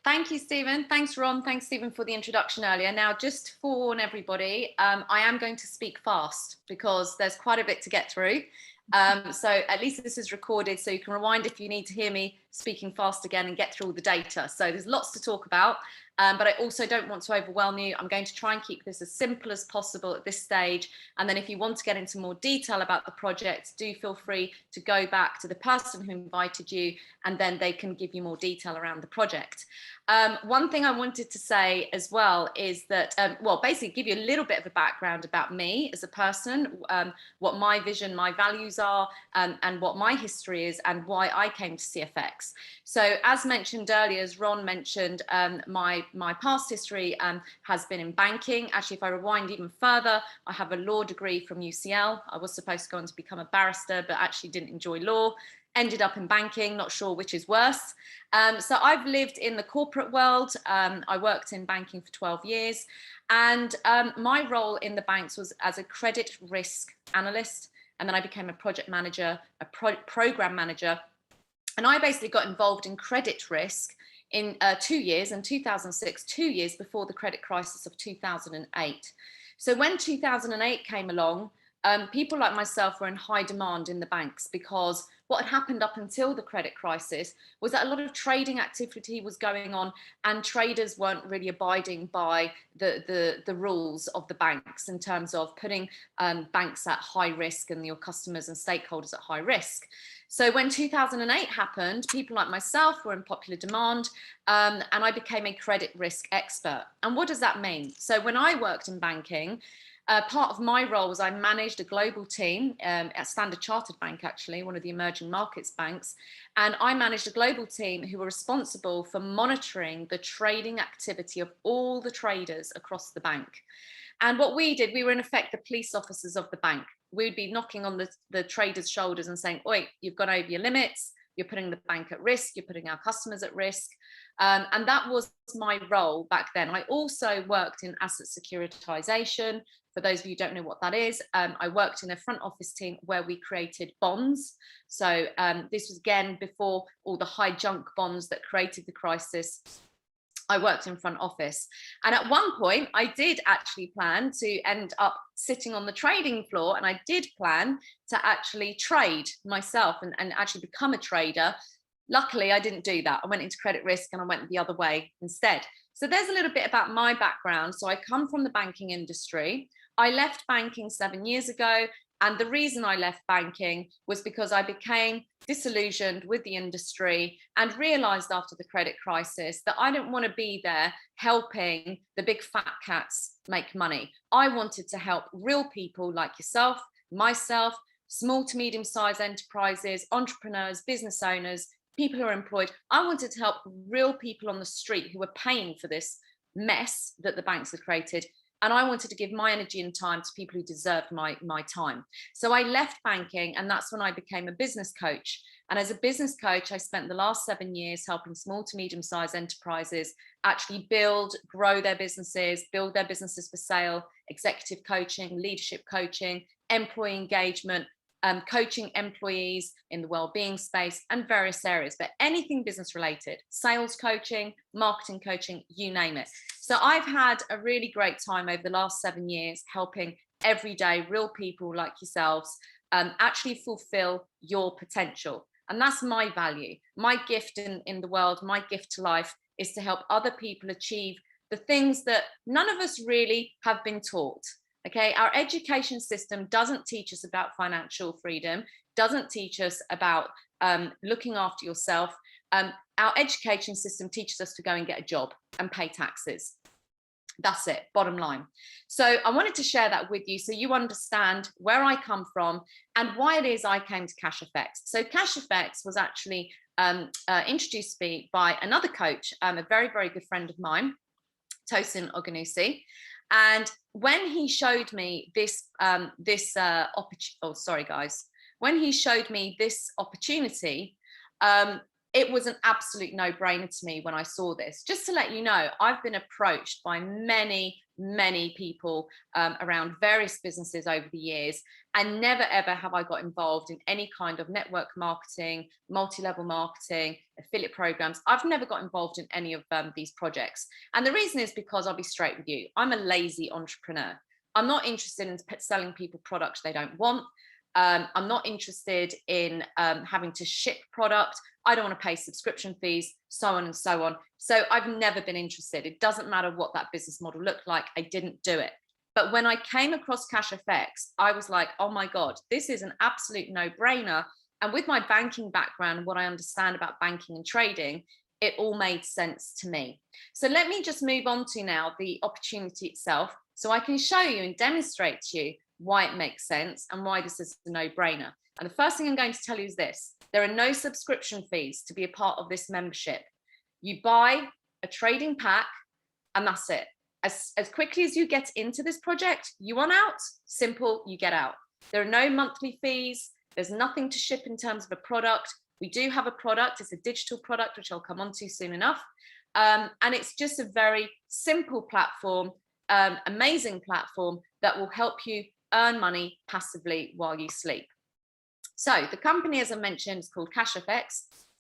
Thank you, Stephen. Thanks, Ron. Thanks, Stephen, for the introduction earlier. Now, just to forewarn everybody, I am going to speak fast because there's quite a bit to get through. So at least this is recorded, so you can rewind if you need to hear me speaking fast again and get through all the data. So there's lots to talk about, but I also don't want to overwhelm you. I'm going to try and keep this as simple as possible at this stage. And then if you want to get into more detail about the project, do feel free to go back to the person who invited you, and then they can give you more detail around the project. One thing I wanted to say as well is that, well, basically give you a little bit of a background about me as a person, what my vision, my values are, and what my history is, and why I came to CFX. So as mentioned earlier, as Ron mentioned, my past history has been in banking. Actually, if I rewind even further, I have a law degree from UCL. I was supposed to go on to become a barrister, but actually didn't enjoy law. Ended up in banking, not sure which is worse. So I've lived in the corporate world. I worked in banking for 12 years. And my role in the banks was as a credit risk analyst. And then I became a project manager, a program manager. And I basically got involved in credit risk in 2 years, in 2006, 2 years before the credit crisis of 2008. So when 2008 came along, people like myself were in high demand in the banks, because what had happened up until the credit crisis was that a lot of trading activity was going on, and traders weren't really abiding by the rules of the banks in terms of putting banks at high risk and your customers and stakeholders at high risk. So when 2008 happened, people like myself were in popular demand, and I became a credit risk expert. And what does that mean? So when I worked in banking, part of my role was I managed a global team at Standard Chartered Bank, actually, one of the emerging markets banks. And I managed a global team who were responsible for monitoring the trading activity of all the traders across the bank. And what we did, we were in effect the police officers of the bank. We'd be knocking on the traders' shoulders and saying, oi, you've gone over your limits, you're putting the bank at risk, you're putting our customers at risk. And that was my role back then. I also worked in asset securitization. For those of you who don't know what that is, I worked in a front office team where we created bonds. So this was again before all the high junk bonds that created the crisis. I worked in front office. And at one point, I did actually plan to end up sitting on the trading floor, and I did plan to actually trade myself and actually become a trader. Luckily, I didn't do that. I went into credit risk and I went the other way instead. So there's a little bit about my background. So I come from the banking industry. I left banking 7 years ago. And the reason I left banking was because I became disillusioned with the industry and realized after the credit crisis that I didn't want to be there helping the big fat cats make money. I wanted to help real people like yourself, myself, small to medium-sized enterprises, entrepreneurs, business owners, people who are employed. I wanted to help real people on the street who were paying for this mess that the banks had created. And I wanted to give my energy and time to people who deserved my time. So I left banking, and that's when I became a business coach. And as a business coach, I spent the last 7 years helping small to medium-sized enterprises actually build, grow their businesses, build their businesses for sale, executive coaching, leadership coaching, employee engagement, coaching employees in the well-being space and various areas, but anything business related, sales coaching, marketing coaching, you name it. So I've had a really great time over the last 7 years helping everyday real people like yourselves actually fulfill your potential. And that's my value. My gift in the world, my gift to life is to help other people achieve the things that none of us really have been taught. Okay, our education system doesn't teach us about financial freedom, doesn't teach us about looking after yourself. Our education system teaches us to go and get a job and pay taxes. That's it, bottom line. So I wanted to share that with you so you understand where I come from and why it is I came to CashFX. So CashFX was actually introduced to me by another coach, a very, very good friend of mine, Tosin Oganusi. And when he showed me this opportunity, when he showed me this opportunity, it was an absolute no-brainer to me when I saw this. Just to let you know, I've been approached by many people around various businesses over the years, and never ever have I got involved in any kind of network marketing, multi-level marketing, affiliate programs. I've never got involved in any of these projects. And the reason is because, I'll be straight with you, I'm a lazy entrepreneur. I'm not interested in selling people products they don't want. I'm not interested in having to ship product. I don't want to pay subscription fees, so on and so on. So I've never been interested. It doesn't matter what that business model looked like. I didn't do it. But when I came across CashFX, I was like, oh my God, this is an absolute no-brainer. And with my banking background and what I understand about banking and trading, it all made sense to me. So let me just move on to now the opportunity itself, so I can show you and demonstrate to you why it makes sense and why this is a no-brainer. And the first thing I'm going to tell you is this: there are no subscription fees to be a part of this membership. You buy a trading pack and that's it. As quickly as you get into this project, you want out, simple, you get out. There are no monthly fees. There's nothing to ship in terms of a product. We do have a product. It's a digital product, which I'll come on to soon enough. And it's just a very simple platform, amazing platform that will help you earn money passively while you sleep. So the company, as I mentioned, is called CashFX,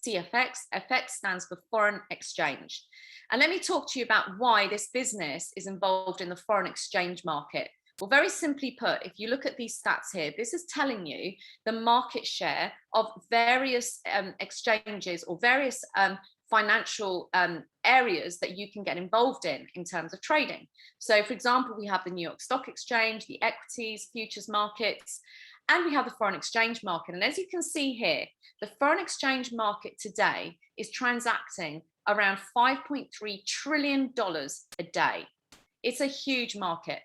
CFX. FX stands for foreign exchange. And let me talk to you about why this business is involved in the foreign exchange market. Well, very simply put, if you look at these stats here, this is telling you the market share of various exchanges or various financial areas that you can get involved in terms of trading. So for example, we have the New York Stock Exchange, the equities, futures markets, and we have the foreign exchange market. And as you can see here, the foreign exchange market today is transacting around $5.3 trillion a day. It's a huge market.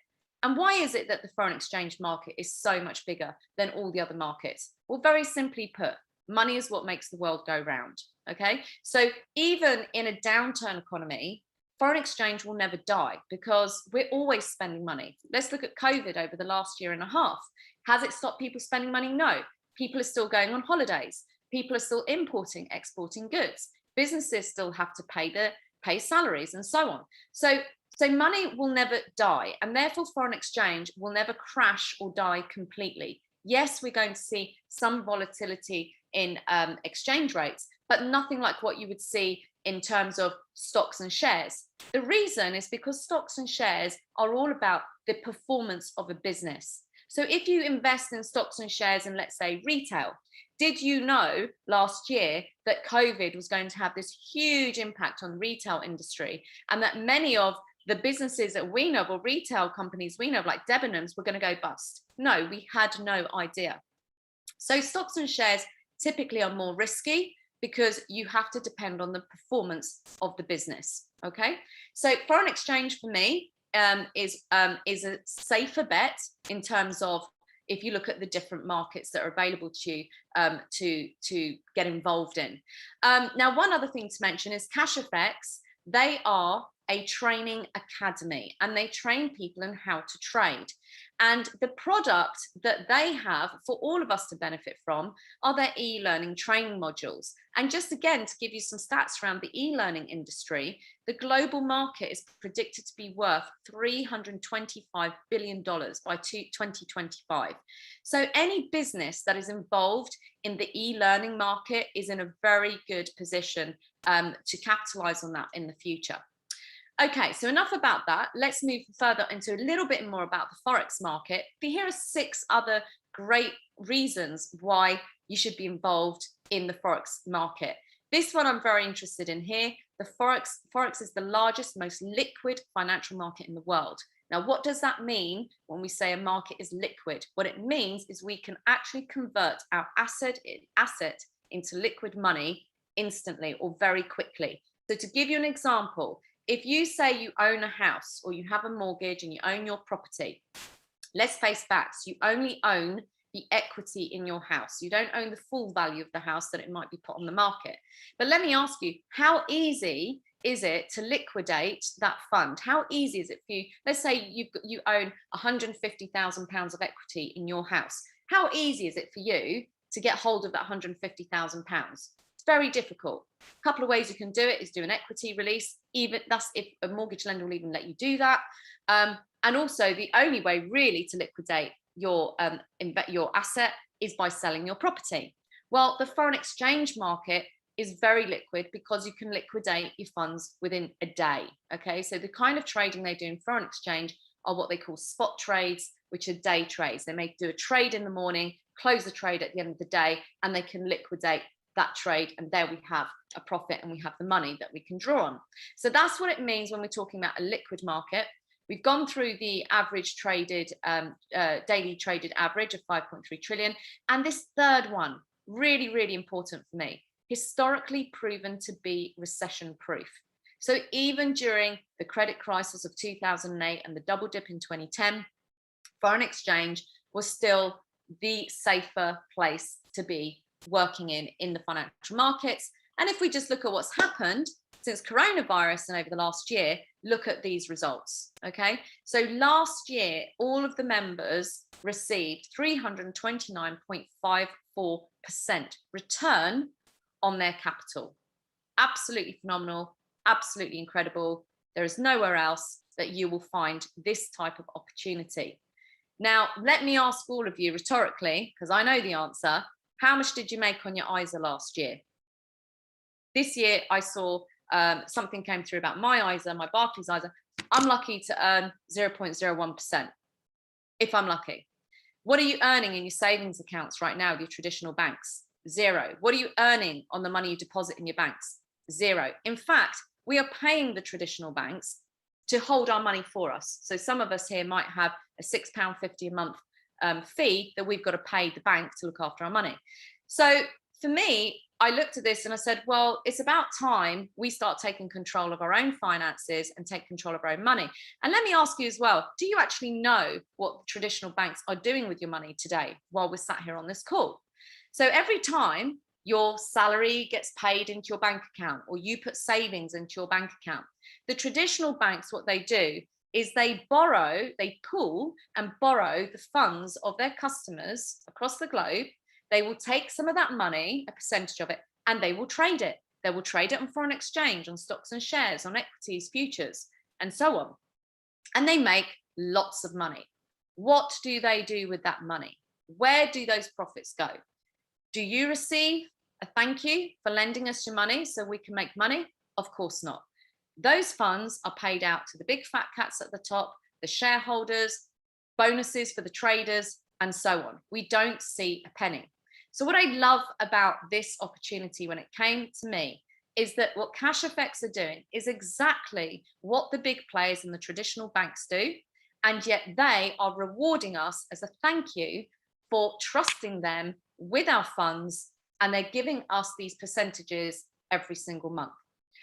And why is it that the foreign exchange market is so much bigger than all the other markets? Well, very simply put, money is what makes the world go round. Okay, so even in a downturn economy, foreign exchange will never die because we're always spending money. Let's look at COVID over the last year and a half. Has it stopped people spending money? No. People are still going on holidays. People are still importing, exporting goods. Businesses still have to pay salaries and so on. So money will never die, and therefore foreign exchange will never crash or die completely. Yes, we're going to see some volatility in exchange rates, but nothing like what you would see in terms of stocks and shares. The reason is because stocks and shares are all about the performance of a business. So if you invest in stocks and shares in, let's say, retail, did you know last year that COVID was going to have this huge impact on the retail industry, and that many of the businesses that we know, or retail companies we know, like Debenhams, were going to go bust? No, we had no idea. So stocks and shares typically are more risky because you have to depend on the performance of the business. Okay, so foreign exchange for me is a safer bet in terms of, if you look at the different markets that are available to you to get involved in. Now, one other thing to mention is CashFX. They are a training academy, and they train people in how to trade. And the product that they have for all of us to benefit from are their e-learning training modules. And just again, to give you some stats around the e-learning industry, the global market is predicted to be worth $325 billion by 2025. So any business that is involved in the e-learning market is in a very good position to capitalize on that in the future. Okay, so enough about that. Let's move further into a little bit more about the Forex market. Here are 6 other great reasons why you should be involved in the Forex market. This one I'm very interested in here. The Forex is the largest, most liquid financial market in the world. Now, what does that mean when we say a market is liquid? What it means is we can actually convert our asset into liquid money instantly or very quickly. So to give you an example, if you say you own a house or you have a mortgage and you own your property, let's face facts, you only own the equity in your house. You don't own the full value of the house that it might be put on the market. But let me ask you, how easy is it to liquidate that fund? How easy is it for you? Let's say you own £150,000 of equity in your house. How easy is it for you to get hold of that £150,000? It's very difficult. A couple of ways you can do it is do an equity release. Even that's if a mortgage lender will even let you do that. And also the only way really to liquidate your asset is by selling your property. Well, the foreign exchange market is very liquid because you can liquidate your funds within a day. Okay, so the kind of trading they do in foreign exchange are what they call spot trades, which are day trades. They may do a trade in the morning, close the trade at the end of the day, and they can liquidate that trade, and there we have a profit and we have the money that we can draw on. So that's what it means when we're talking about a liquid market. We've gone through the average traded, daily traded average of 5.3 trillion. And this third one, really, really important for me, historically proven to be recession proof. So even during the credit crisis of 2008 and the double dip in 2010, foreign exchange was still the safer place to be working in the financial markets. And if we just look at what's happened since coronavirus and over the last year, look at these results. Okay, so last year, all of the members received 329.54% return on their capital. Absolutely phenomenal, absolutely incredible. There is nowhere else that you will find this type of opportunity. Now, let me ask all of you rhetorically, because I know the answer. How much did you make on your ISA last year? This year, I saw something came through about my ISA, my Barclays ISA. I'm lucky to earn 0.01%, if I'm lucky. What are you earning in your savings accounts right now with your traditional banks? Zero. What are you earning on the money you deposit in your banks? Zero. In fact, we are paying the traditional banks to hold our money for us. So some of us here might have a £6.50 a month fee that we've got to pay the bank to look after our money. So for me, I looked at this and I said, well, it's about time we start taking control of our own finances and take control of our own money. And let me ask you as well, do you actually know what traditional banks are doing with your money today while we're sat here on this call? So every time your salary gets paid into your bank account or you put savings into your bank account, the traditional banks, what they do is they pool and borrow the funds of their customers across the globe. They will take some of that money, a percentage of it, and they will trade it. They will trade it on foreign exchange, on stocks and shares, on equities, futures, and so on. And they make lots of money. What do they do with that money? Where do those profits go? Do you receive a thank you for lending us your money so we can make money? Of course not. Those funds are paid out to the big fat cats at the top, the shareholders, bonuses for the traders, and so on. We don't see a penny. So what I love about this opportunity when it came to me is that what CashFX are doing is exactly what the big players and the traditional banks do, and yet they are rewarding us as a thank you for trusting them with our funds, and they're giving us these percentages every single month.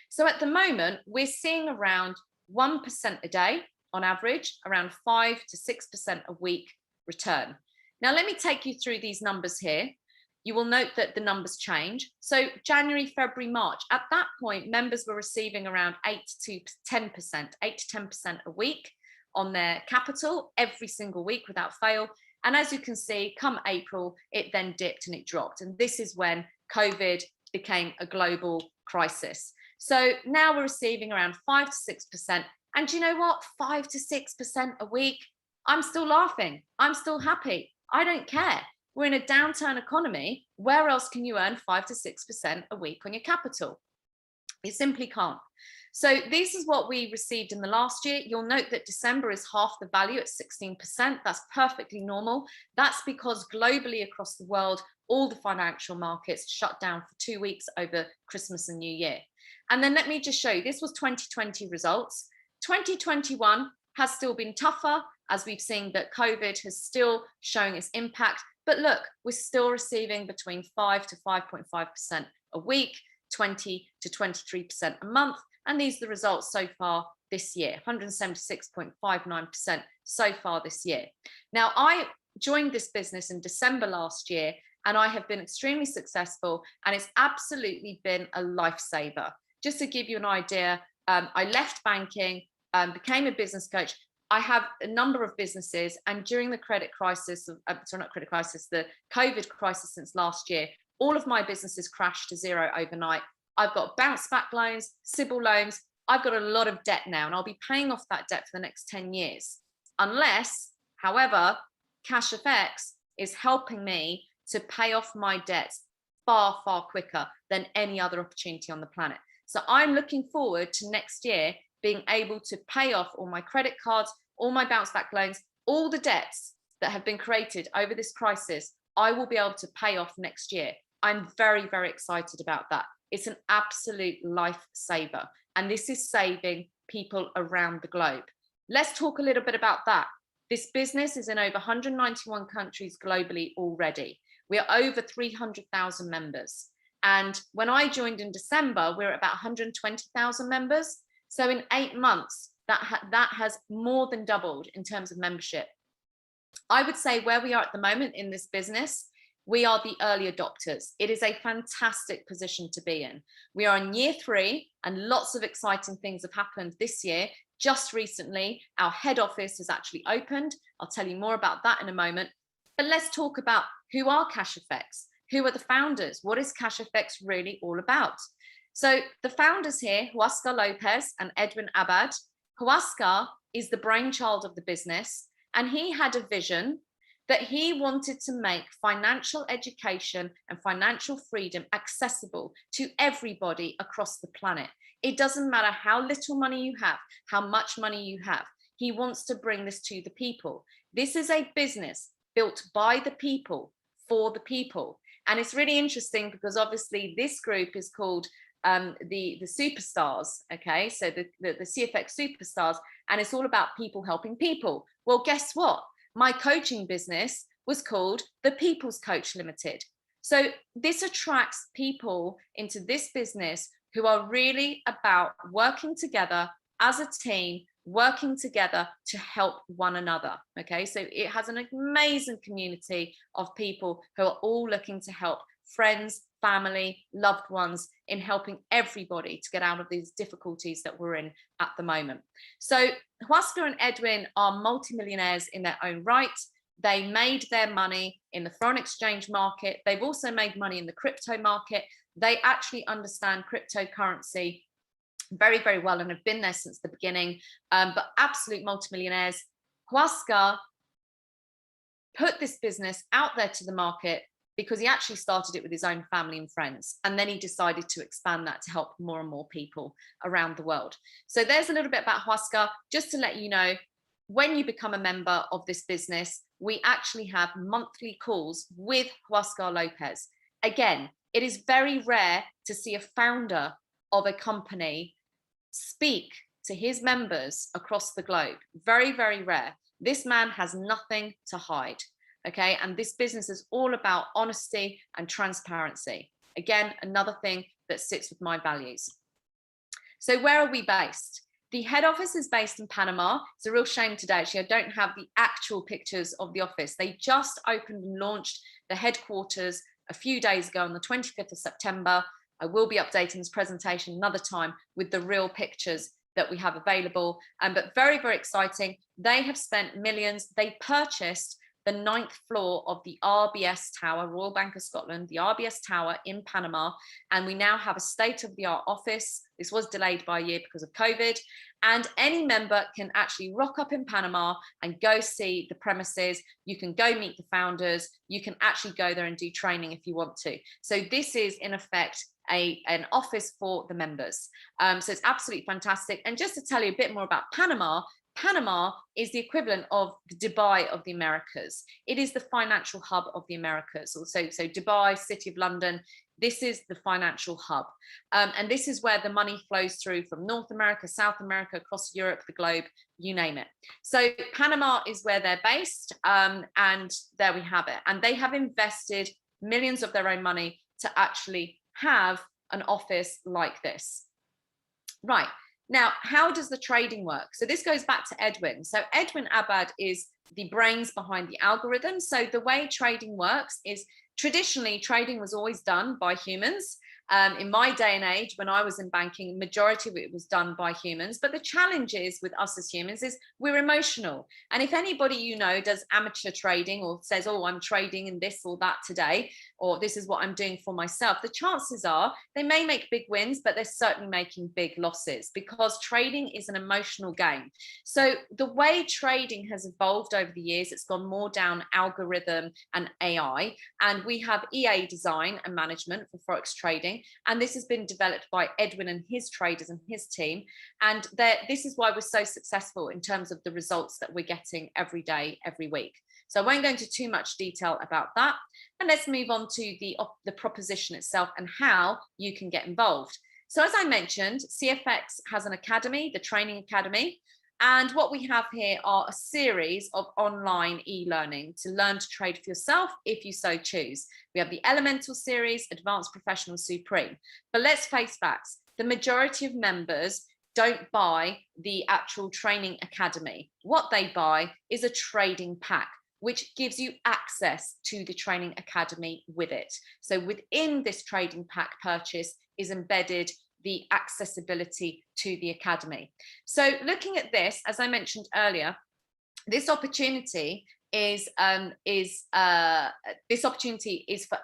So at the moment, we're seeing around 1% a day on average, around 5 to 6% a week return. Now, let me take you through these numbers here. You will note that the numbers change. So January, February, March, at that point, members were receiving around 8 to 10% a week on their capital every single week without fail. And as you can see, come April, it then dipped and it dropped. And this is when COVID became a global crisis. So now we're receiving around 5 to 6%. And do you know what? 5 to 6% a week. I'm still laughing. I'm still happy. I don't care. We're in a downturn economy. Where else can you earn 5 to 6% a week on your capital? You simply can't. So this is what we received in the last year. You'll note that December is half the value at 16%. That's perfectly normal. That's because globally across the world, all the financial markets shut down for 2 weeks over Christmas and New Year. And then let me just show you, this was 2020 results. 2021 has still been tougher, as we've seen that COVID has still shown its impact. But look, we're still receiving between 5 to 5.5% a week, 20 to 23% a month. And these are the results so far this year, 176.59% so far this year. Now, I joined this business in December last year, and I have been extremely successful, and it's absolutely been a lifesaver. Just to give you an idea, I left banking, became a business coach. I have a number of businesses, and during the credit crisis, sorry, not credit crisis, the COVID crisis since last year, All of my businesses crashed to zero overnight. I've got bounce back loans, Sybil loans. I've got a lot of debt now, and I'll be paying off that debt for the next 10 years. Unless, however, CashFX is helping me to pay off my debts far, far quicker than any other opportunity on the planet. So I'm looking forward to next year being able to pay off all my credit cards, all my bounce back loans, all the debts that have been created over this crisis. I will be able to pay off next year. I'm very, very excited about that. It's an absolute lifesaver. And this is saving people around the globe. Let's talk a little bit about that. This business is in over 191 countries globally already. We are over 300,000 members. And when I joined in December, we were about 120,000 members. So in 8 months, that has more than doubled in terms of membership. I would say where we are at the moment in this business, we are the early adopters. It is a fantastic position to be in. We are in year 3 and lots of exciting things have happened this year. Just recently, our head office has actually opened. I'll tell you more about that in a moment. But let's talk about who are CashFX? Who are the founders? What is CashFX really all about? So the founders here, Huascar Lopez and Edwin Abad. Huascar is the brainchild of the business, and he had a vision that he wanted to make financial education and financial freedom accessible to everybody across the planet. It doesn't matter how little money you have, how much money you have. He wants to bring this to the people. This is a business built by the people, for the people. And it's really interesting because obviously this group is called the superstars, okay? So the CFX superstars, and it's all about people helping people. Well, guess what? My coaching business was called the People's Coach Limited. So this attracts people into this business who are really about working together as a team, working together to help one another. Okay, so it has an amazing community of people who are all looking to help friends, family, loved ones in helping everybody to get out of these difficulties that we're in at the moment. So Huascar and Edwin are multimillionaires in their own right. They made their money in the foreign exchange market. They've also made money in the crypto market. They actually understand cryptocurrency very, very well and have been there since the beginning, but absolute multimillionaires. Huascar put this business out there to the market because he actually started it with his own family and friends. And then he decided to expand that to help more and more people around the world. So there's a little bit about Huascar, just to let you know, when you become a member of this business, we actually have monthly calls with Huascar Lopez. Again, it is very rare to see a founder of a company speak to his members across the globe. Very, very rare. This man has nothing to hide. Okay, and this business is all about honesty and transparency. Again, another thing that sits with my values. So where are we based? The head office is based in Panama. It's a real shame today, actually, I don't have the actual pictures of the office. They just opened and launched the headquarters a few days ago on the 25th of September. I will be updating this presentation another time with the real pictures that we have available. But very, very exciting. They have spent millions. They purchased the 9th floor of the RBS Tower, Royal Bank of Scotland, the RBS Tower in Panama. And we now have a state-of-the-art office. This was delayed by a year because of COVID. And any member can actually rock up in Panama and go see the premises. You can go meet the founders. You can actually go there and do training if you want to. So this is, in effect, an office for the members. So it's absolutely fantastic. And just to tell you a bit more about Panama, Panama is the equivalent of the Dubai of the Americas. It is the financial hub of the Americas. So Dubai, City of London, this is the financial hub. And this is where the money flows through from North America, South America, across Europe, the globe, you name it. So Panama is where they're based, and there we have it. And they have invested millions of their own money to actually have an office like this. Right. Now, how does the trading work? So this goes back to Edwin. So Edwin Abad is the brains behind the algorithm. So the way trading works is traditionally trading was always done by humans. In my day and age, when I was in banking, majority of it was done by humans. But the challenge is with us as humans is we're emotional. And if anybody you know does amateur trading or says, oh, I'm trading in this or that today, or this is what I'm doing for myself, the chances are they may make big wins, but they're certainly making big losses, because trading is an emotional game. So the way trading has evolved over the years, it's gone more down algorithm and AI. And we have EA design and management for Forex trading. And this has been developed by Edwin and his traders and his team. And this is why we're so successful in terms of the results that we're getting every day, every week. So I won't go into too much detail about that. And let's move on to the proposition itself and how you can get involved. So as I mentioned, CFX has an academy, the training academy. And what we have here are a series of online e-learning to learn to trade for yourself if you so choose. We have the Elemental series, Advanced Professional, Supreme. But let's face facts, the majority of members don't buy the actual training academy. What they buy is a trading pack, which gives you access to the training academy with it. So within this trading pack purchase is embedded the accessibility to the academy. So looking at this, as I mentioned earlier, this opportunity is for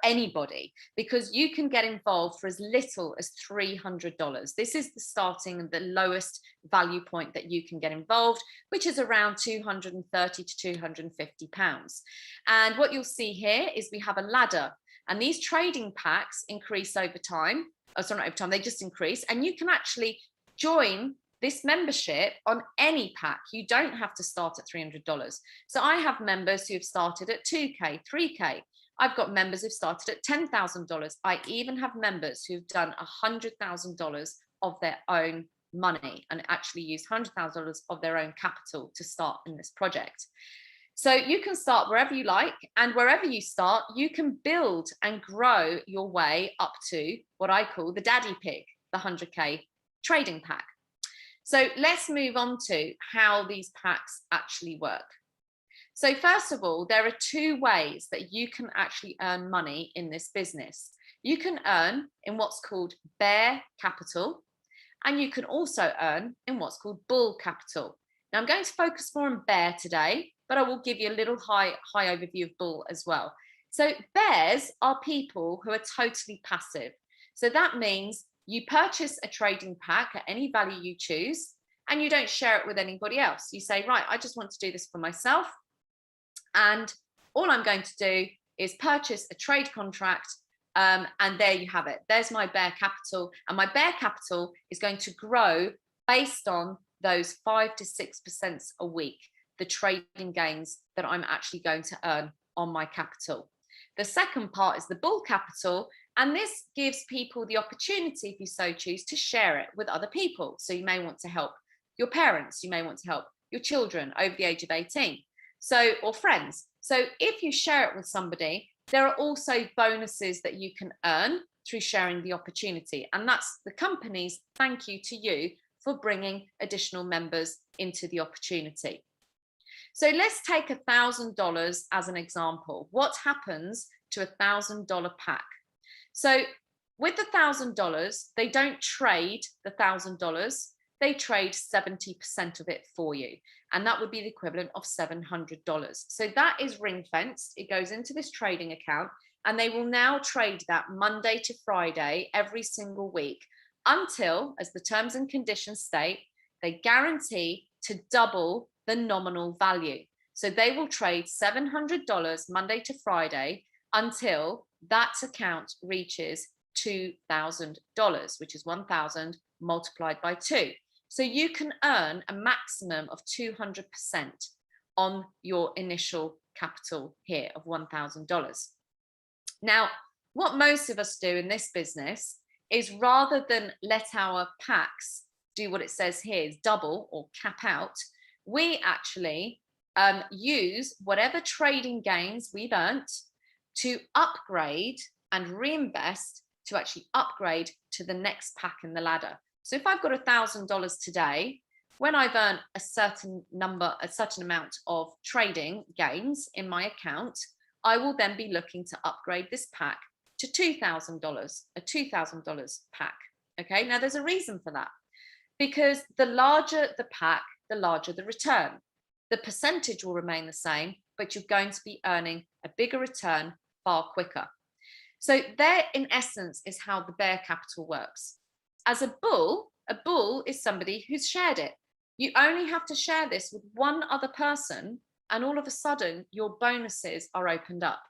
anybody, because you can get involved for as little as $300. This is the starting and the lowest value point that you can get involved, which is around £230 to £250. And what you'll see here is we have a ladder, and these trading packs increase over time. Oh, sorry, not over time, they just increase, and you can actually join this membership on any pack. You don't have to start at $300. So I have members who have started at 2K, 3K. I've got members who've started at $10,000. I even have members who've done $100,000 of their own money and actually used $100,000 of their own capital to start in this project. So you can start wherever you like, and wherever you start, you can build and grow your way up to what I call the daddy pig, the 100K trading pack. So let's move on to how these packs actually work. So first of all, there are two ways that you can actually earn money in this business. You can earn in what's called bear capital, and you can also earn in what's called bull capital. Now I'm going to focus more on bear today, but I will give you a little high overview of bull as well. So bears are people who are totally passive. So that means you purchase a trading pack at any value you choose, and you don't share it with anybody else. You say, right, I just want to do this for myself, and all I'm going to do is purchase a trade contract, and there you have it. There's my bear capital, and my bear capital is going to grow based on those 5 to 6% a week, the trading gains that I'm actually going to earn on my capital. The second part is the bull capital, and this gives people the opportunity, if you so choose, to share it with other people. So you may want to help your parents, you may want to help your children over the age of 18, so, or friends. So if you share it with somebody, there are also bonuses that you can earn through sharing the opportunity, and that's the company's thank you to you for bringing additional members into the opportunity. So let's take $1,000 as an example. What happens to $1,000 pack? So with the $1,000, they don't trade the $1,000, they trade 70% of it for you. And that would be the equivalent of $700. So that is ring fenced. It goes into this trading account, and they will now trade that Monday to Friday every single week until, as the terms and conditions state, they guarantee to double the nominal value. So they will trade $700 Monday to Friday until that account reaches $2,000, which is 1,000 multiplied by 2. So you can earn a maximum of 200% on your initial capital here of $1,000. Now, what most of us do in this business is, rather than let our packs do what it says here is double or cap out, we actually use whatever trading gains we've earned to upgrade and reinvest to actually upgrade to the next pack in the ladder. So if I've got $1,000 today, when I've earned a certain amount of trading gains in my account, I will then be looking to upgrade this pack to $2,000, a $2,000 pack. Okay, now there's a reason for that, because the larger the pack, the larger the return. The percentage will remain the same, but you're going to be earning a bigger return far quicker. So there, in essence, is how the bear capital works. As a bull is somebody who's shared it. You only have to share this with one other person, and all of a sudden your bonuses are opened up.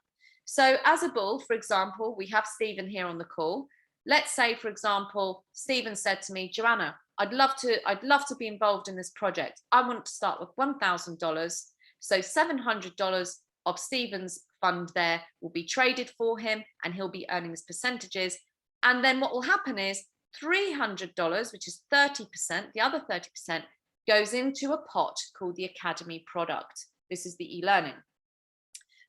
So as a bull, for example, we have Stephen here on the call. Let's say, for example, Stephen said to me, Joanna, I'd love to be involved in this project. I want to start with $1,000. So $700 of Stephen's fund there will be traded for him, and he'll be earning his percentages. And then what will happen is $300, which is 30%, the other 30% goes into a pot called the Academy product. This is the e-learning.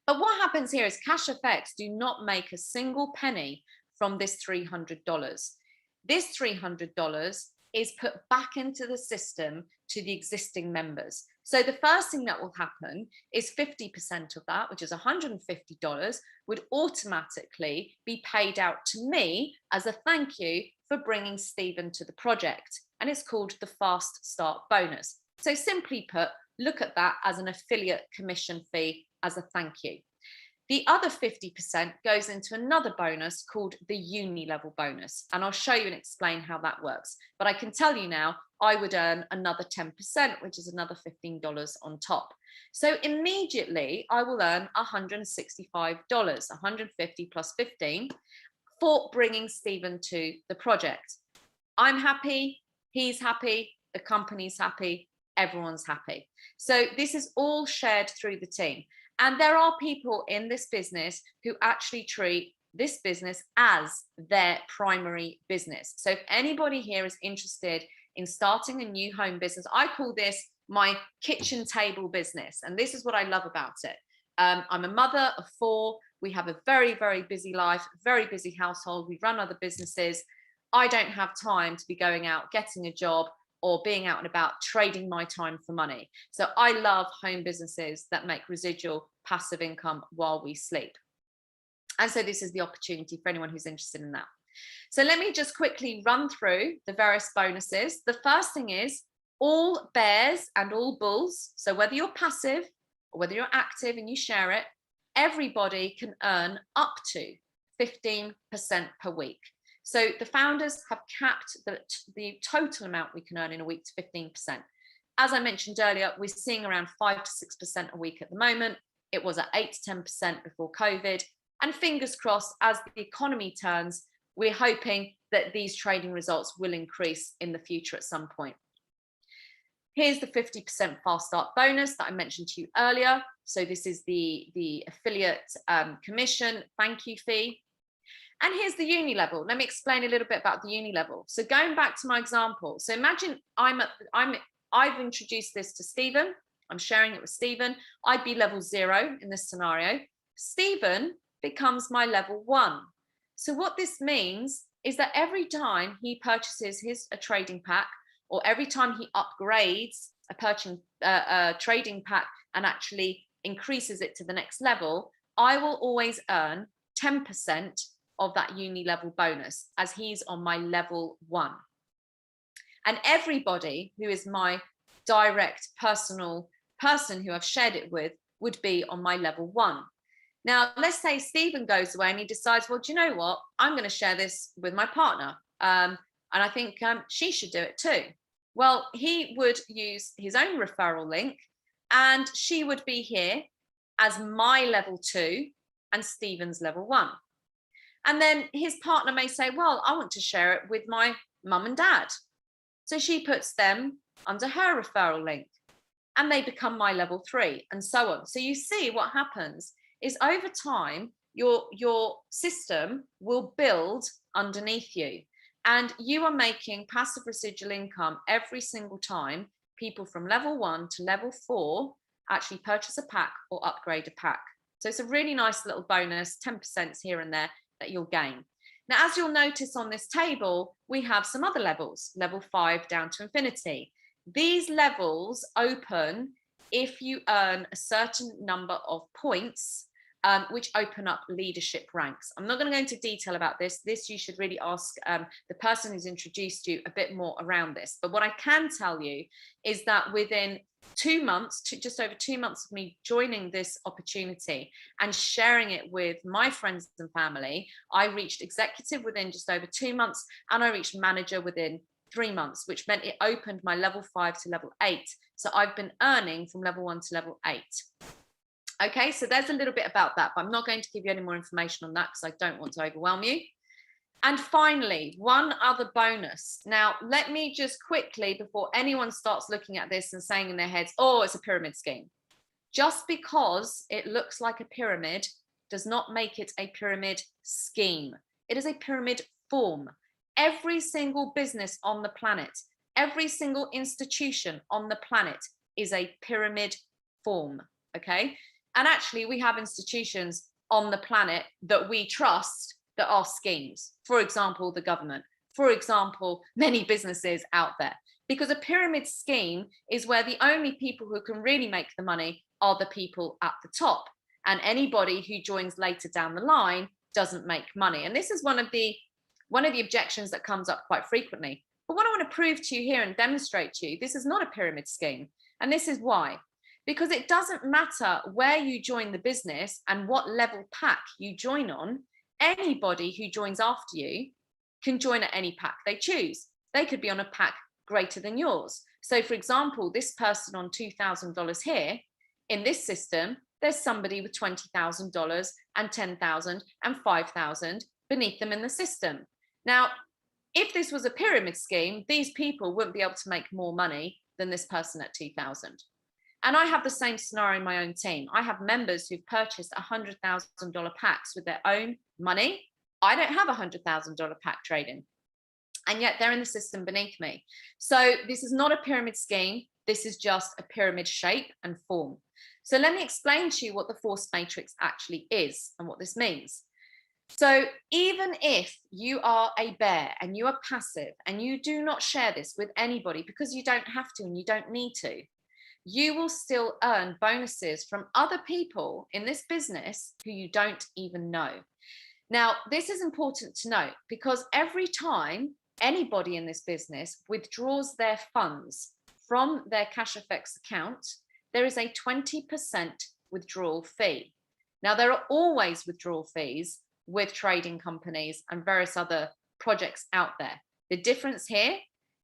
But what happens here is CashFX do not make a single penny from this $300. This $300 is put back into the system to the existing members. So the first thing that will happen is 50% of that, which is $150, would automatically be paid out to me as a thank you for bringing Stephen to the project. And it's called the Fast Start bonus. So simply put, look at that as an affiliate commission fee as a thank you. The other 50% goes into another bonus called the uni level bonus. And I'll show you and explain how that works. But I can tell you now, I would earn another 10%, which is another $15 on top. So immediately I will earn $165, 150 plus 15 for bringing Stephen to the project. I'm happy, he's happy, the company's happy, everyone's happy. So this is all shared through the team. And there are people in this business who actually treat this business as their primary business. So if anybody here is interested in starting a new home business, I call this my kitchen table business. And this is what I love about it. I'm a mother of 4. We have a very, very busy life, very busy household. We run other businesses. I don't have time to be going out, getting a job, or being out and about trading my time for money. So I love home businesses that make residual passive income while we sleep. And so this is the opportunity for anyone who's interested in that. So let me just quickly run through the various bonuses. The first thing is all bears and all bulls. So whether you're passive or whether you're active and you share it, everybody can earn up to 15% per week. So the founders have capped the total amount we can earn in a week to 15%. As I mentioned earlier, we're seeing around 5 to 6% a week at the moment. It was at 8 to 10% before COVID. And fingers crossed, as the economy turns, we're hoping that these trading results will increase in the future at some point. Here's the 50% fast start bonus that I mentioned to you earlier. So this is the affiliate commission thank you fee. And here's the uni level. Let me explain a little bit about the uni level. So going back to my example, so imagine I've introduced this to Stephen. I'm sharing it with Stephen. I'd be level 0 in this scenario. Stephen becomes my level 1. So what this means is that every time he purchases a trading pack, or every time he upgrades a trading pack and actually increases it to the next level, I will always earn 10% of that uni level bonus, as he's on my level 1. And everybody who is my direct personal person who I've shared it with would be on my level 1. Now, let's say Stephen goes away and he decides, well, do you know what? I'm going to share this with my partner. And I think she should do it too. Well, he would use his own referral link, and she would be here as my level 2 and Stephen's level 1. And then his partner may say, well, I want to share it with my mum and dad. So she puts them under her referral link, and they become my level 3, and so on. So you see what happens is over time, your system will build underneath you, and you are making passive residual income every single time people from level 1 to level 4 actually purchase a pack or upgrade a pack. So it's a really nice little bonus, 10% here and there that you'll gain. Now, as you'll notice on this table, we have some other levels, level 5 down to infinity. These levels open if you earn a certain number of points which open up leadership ranks. I'm not going to go into detail about this. This you should really ask the person who's introduced you a bit more around this. But what I can tell you is that within 2 months, just over 2 months of me joining this opportunity and sharing it with my friends and family, I reached executive within just over 2 months, and I reached manager within 3 months, which meant it opened my level 5 to level 8. So I've been earning from level 1 to level 8. Okay, so there's a little bit about that, but I'm not going to give you any more information on that because I don't want to overwhelm you. And finally, one other bonus. Now, let me just quickly, before anyone starts looking at this and saying in their heads, oh, it's a pyramid scheme. Just because it looks like a pyramid does not make it a pyramid scheme. It is a pyramid form. Every single business on the planet, every single institution on the planet is a pyramid form, okay? And actually, we have institutions on the planet that we trust that are schemes. For example, the government. For example, many businesses out there. Because a pyramid scheme is where the only people who can really make the money are the people at the top. And anybody who joins later down the line doesn't make money. And this is one of the objections that comes up quite frequently. But what I want to prove to you here and demonstrate to you, this is not a pyramid scheme. And this is why. Because it doesn't matter where you join the business and what level pack you join on, anybody who joins after you can join at any pack they choose. They could be on a pack greater than yours. So for example, this person on $2,000 here, in this system, there's somebody with $20,000 and $10,000 and $5,000 beneath them in the system. Now, if this was a pyramid scheme, these people wouldn't be able to make more money than this person at 2,000. And I have the same scenario in my own team. I have members who've purchased $100,000 packs with their own money. I don't have a $100,000 pack trading. And yet they're in the system beneath me. So this is not a pyramid scheme. This is just a pyramid shape and form. So let me explain to you what the force matrix actually is and what this means. So even if you are a bear and you are passive and you do not share this with anybody because you don't have to and you don't need to, you will still earn bonuses from other people in this business who you don't even know. Now, this is important to note because every time anybody in this business withdraws their funds from their CashFX account, there is a 20% withdrawal fee. Now, there are always withdrawal fees with trading companies and various other projects out there. The difference here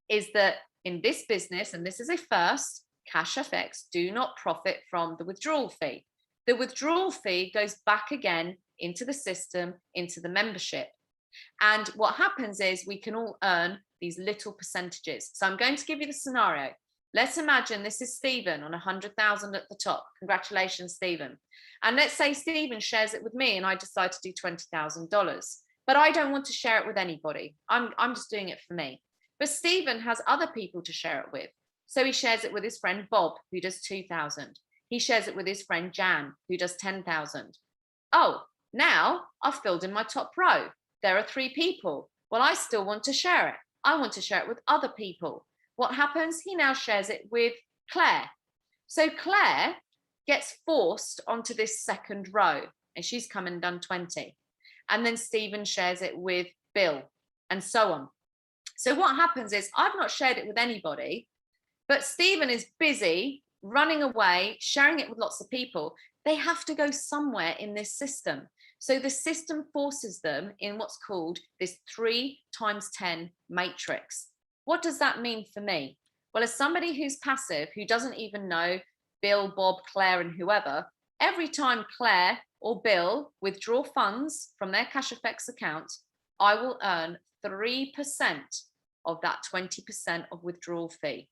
is that in this business, and this is a first, CashFX do not profit from the withdrawal fee. The withdrawal fee goes back again into the system, into the membership. And what happens is we can all earn these little percentages. So I'm going to give you the scenario. Let's imagine this is Stephen on 100,000 at the top. Congratulations, Stephen. And let's say Stephen shares it with me and I decide to do $20,000. But I don't want to share it with anybody. I'm just doing it for me. But Stephen has other people to share it with. So he shares it with his friend Bob, who does 2,000. He shares it with his friend Jan, who does 10,000. Oh, now I've filled in my top row. There are 3 people. Well, I still want to share it. I want to share it with other people. What happens? He now shares it with Claire. So Claire gets forced onto this second row and she's come and done 20. And then Stephen shares it with Bill and so on. So what happens is I've not shared it with anybody, but Stephen is busy running away, sharing it with lots of people. They have to go somewhere in this system. So the system forces them in what's called this 3 × 10 matrix. What does that mean for me? Well, as somebody who's passive, who doesn't even know Bill, Bob, Claire, and whoever, every time Claire or Bill withdraw funds from their CashFX account, I will earn 3% of that 20% of withdrawal fee.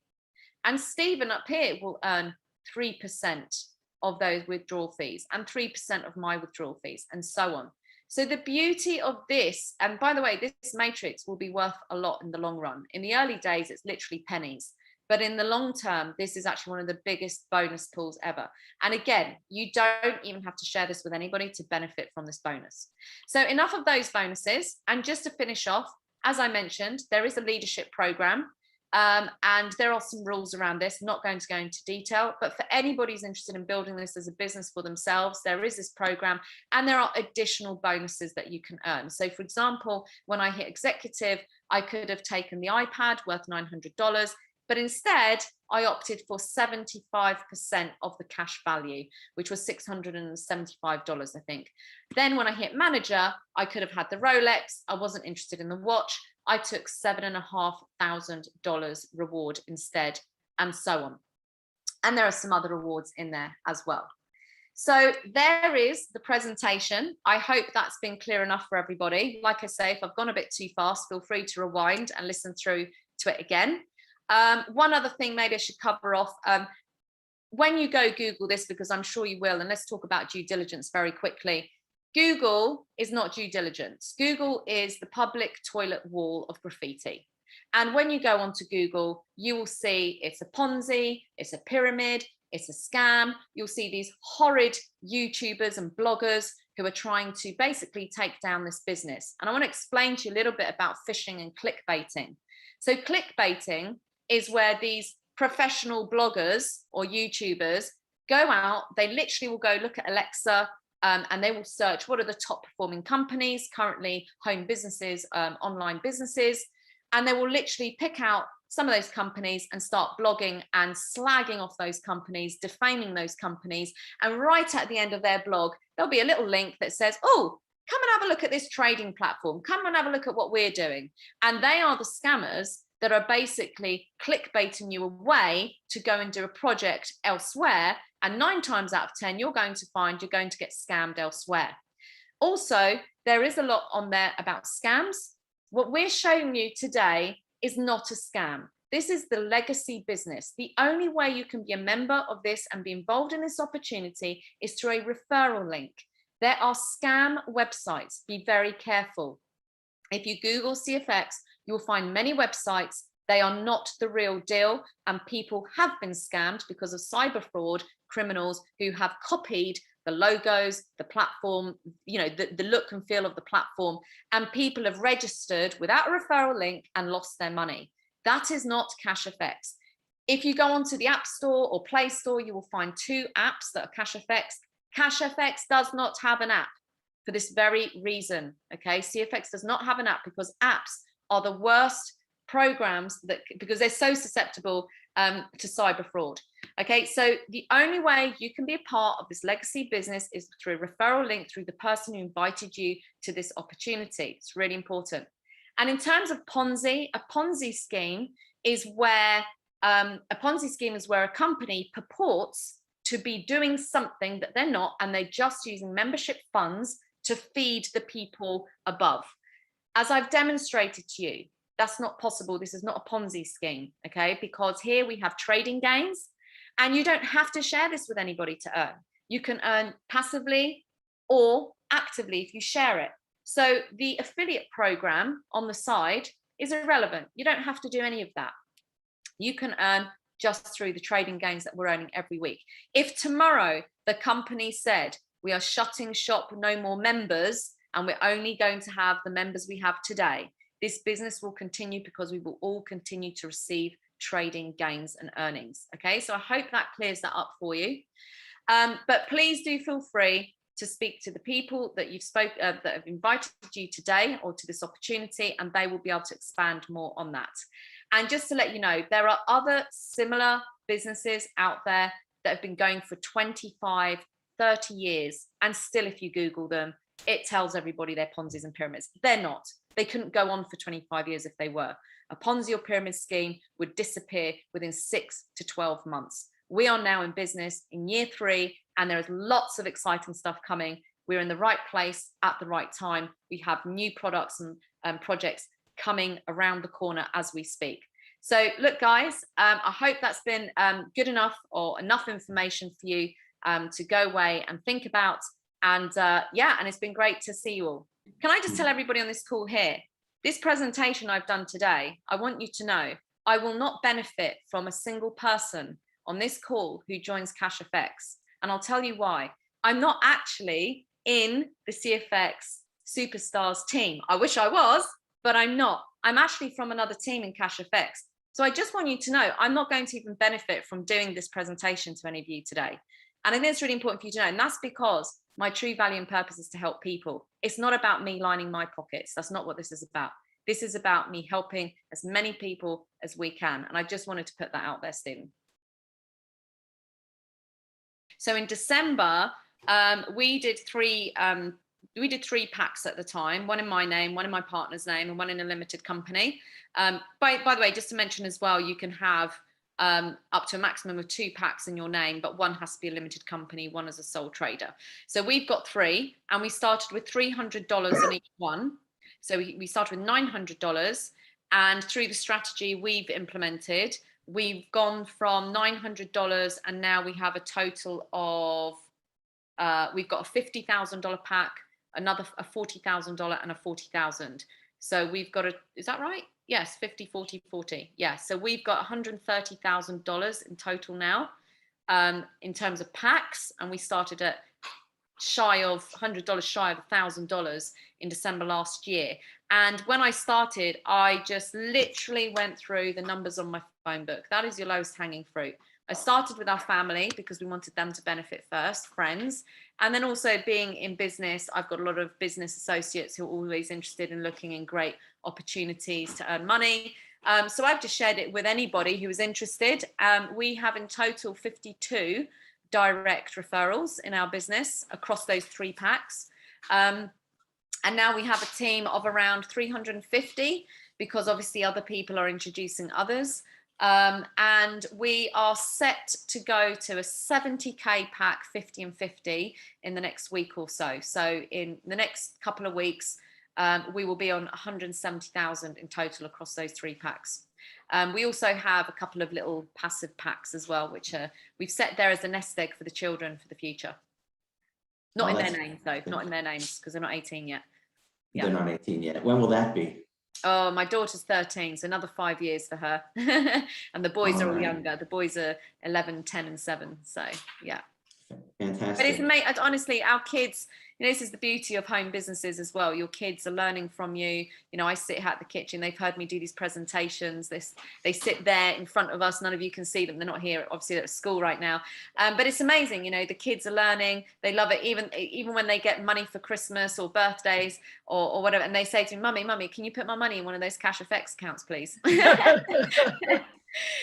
And Stephen up here will earn 3% of those withdrawal fees and 3% of my withdrawal fees and so on. So the beauty of this, and by the way, this matrix will be worth a lot in the long run. In the early days, it's literally pennies. But in the long term, this is actually one of the biggest bonus pools ever. And again, you don't even have to share this with anybody to benefit from this bonus. So enough of those bonuses. And just to finish off, as I mentioned, there is a leadership program. And there are some rules around this. I'm not going to go into detail, but for anybody who's interested in building this as a business for themselves, there is this program, and there are additional bonuses that you can earn. So for example, when I hit executive, I could have taken the iPad worth $900, but instead I opted for 75% of the cash value, which was $675, I think. Then when I hit manager, I could have had the Rolex. I wasn't interested in the watch. I took $7,500 reward instead, and so on. And there are some other rewards in there as well. So there is the presentation. I hope that's been clear enough for everybody. Like I say, if I've gone a bit too fast, feel free to rewind and listen through to it again. One other thing maybe I should cover off. When you go Google this, because I'm sure you will, and let's talk about due diligence very quickly. Google is not due diligence. Google is the public toilet wall of graffiti. And when you go onto Google, you will see it's a Ponzi, it's a pyramid, it's a scam. You'll see these horrid YouTubers and bloggers who are trying to basically take down this business. And I want to explain to you a little bit about phishing and clickbaiting. So clickbaiting is where these professional bloggers or YouTubers go out, they literally will go look at Alexa, and they will search what are the top performing companies, currently home businesses, online businesses, and they will literally pick out some of those companies and start blogging and slagging off those companies, defaming those companies. And right at the end of their blog, there'll be a little link that says, oh, come and have a look at this trading platform. Come and have a look at what we're doing. And they are the scammers that are basically clickbaiting you away to go and do a project elsewhere. And 9 times out of 10, you're going to find you're going to get scammed elsewhere. Also, there is a lot on there about scams. What we're showing you today is not a scam. This is the legacy business. The only way you can be a member of this and be involved in this opportunity is through a referral link. There are scam websites. Be very careful. If you Google CFX, you will find many websites. They are not the real deal, and people have been scammed because of cyber fraud, criminals who have copied the logos, the platform, you know, the look and feel of the platform, and people have registered without a referral link and lost their money. That is not CashFX. If you go onto the App Store or Play Store, you will find 2 apps that are CashFX. CashFX does not have an app for this very reason, okay? CFX does not have an app because apps are the worst programs because they're so susceptible to cyber fraud. Okay, so the only way you can be a part of this legacy business is through a referral link through the person who invited you to this opportunity. It's really important. And in terms of Ponzi, a Ponzi scheme is where a company purports to be doing something that they're not, and they're just using membership funds to feed the people above. As I've demonstrated to you, that's not possible. This is not a Ponzi scheme, okay? Because here we have trading gains, and you don't have to share this with anybody to earn. You can earn passively or actively if you share it. So the affiliate program on the side is irrelevant. You don't have to do any of that. You can earn just through the trading gains that we're earning every week. If tomorrow the company said, we are shutting shop, no more members, and we're only going to have the members we have today, this business will continue because we will all continue to receive trading gains and earnings. Okay, so I hope that clears that up for you. But please do feel free to speak to the people that that have invited you today or to this opportunity, and they will be able to expand more on that. And just to let you know, there are other similar businesses out there that have been going for 25, 30 years, and still if you Google them, it tells everybody they're Ponzi's and pyramids. They're not. They couldn't go on for 25 years if they were. A Ponzi or pyramid scheme would disappear within 6 to 12 months. We are now in business in year 3, and there is lots of exciting stuff coming. We're in the right place at the right time. We have new products and projects coming around the corner as we speak. So look, guys, I hope that's been good enough or enough information for you to go away and think about. And yeah, and it's been great to see you all. Can I just tell everybody on this call here, this presentation I've done today, I want you to know, I will not benefit from a single person on this call who joins CashFX. And I'll tell you why. I'm not actually in the CFX Superstars team. I wish I was, but I'm not. I'm actually from another team in CashFX. So I just want you to know, I'm not going to even benefit from doing this presentation to any of you today. And I think it's really important for you to know, and that's because my true value and purpose is to help people. It's not about me lining my pockets. That's not what this is about. This is about me helping as many people as we can. And I just wanted to put that out there, Stephen. So in December, we did three packs at the time, one in my name, one in my partner's name, and one in a limited company. By the way, just to mention as well, you can have up to a maximum of 2 packs in your name, but one has to be a limited company, one as a sole trader. So we've got 3, and we started with $300 in each one. So we started with $900, and through the strategy we've implemented, we've gone from $900, and now we have a total of, we've got a $50,000 pack, another a $40,000, and a $40,000. So we've got is that right? Yes, 50, 40, 40. Yeah, so we've got $130,000 in total now, in terms of packs, and we started at $100 shy of $1,000 in December last year. And when I started, I just literally went through the numbers on my phone book. That is your lowest hanging fruit. I started with our family because we wanted them to benefit first, friends. And then also being in business, I've got a lot of business associates who are always interested in looking in great opportunities to earn money. So I've just shared it with anybody who is interested. We have in total 52 direct referrals in our business across those 3 packs. And now we have a team of around 350 because obviously other people are introducing others. And we are set to go to a 70K pack, 50 and 50 in the next week or so. So in the next couple of weeks, we will be on 170,000 in total across those 3 packs. We also have a couple of little passive packs as well, which we've set there as a nest egg for the children for the future. Not in their names though, not in their names because they're not 18 yet. Yeah. They're not 18 yet. When will that be? Oh, my daughter's 13, so another 5 years for her. And the boys are all younger. The boys are 11, 10 and 7. So yeah. Fantastic. But it's amazing. Honestly, our kids, this is the beauty of home businesses as well. Your kids are learning from you. I sit at the kitchen. They've heard me do these presentations. They sit there in front of us. None of you can see them. They're not here. Obviously, they're at school right now. But it's amazing. The kids are learning. They love it. Even when they get money for Christmas or birthdays or whatever, and they say to me, Mummy, can you put my money in one of those CashFX accounts, please?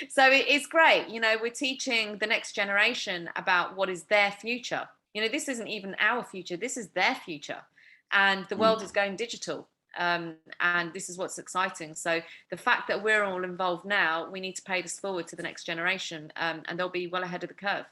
So it's great. We're teaching the next generation about what is their future. This isn't even our future. This is their future. And the world is going digital. And this is what's exciting. So the fact that we're all involved now, we need to pay this forward to the next generation, and they'll be well ahead of the curve.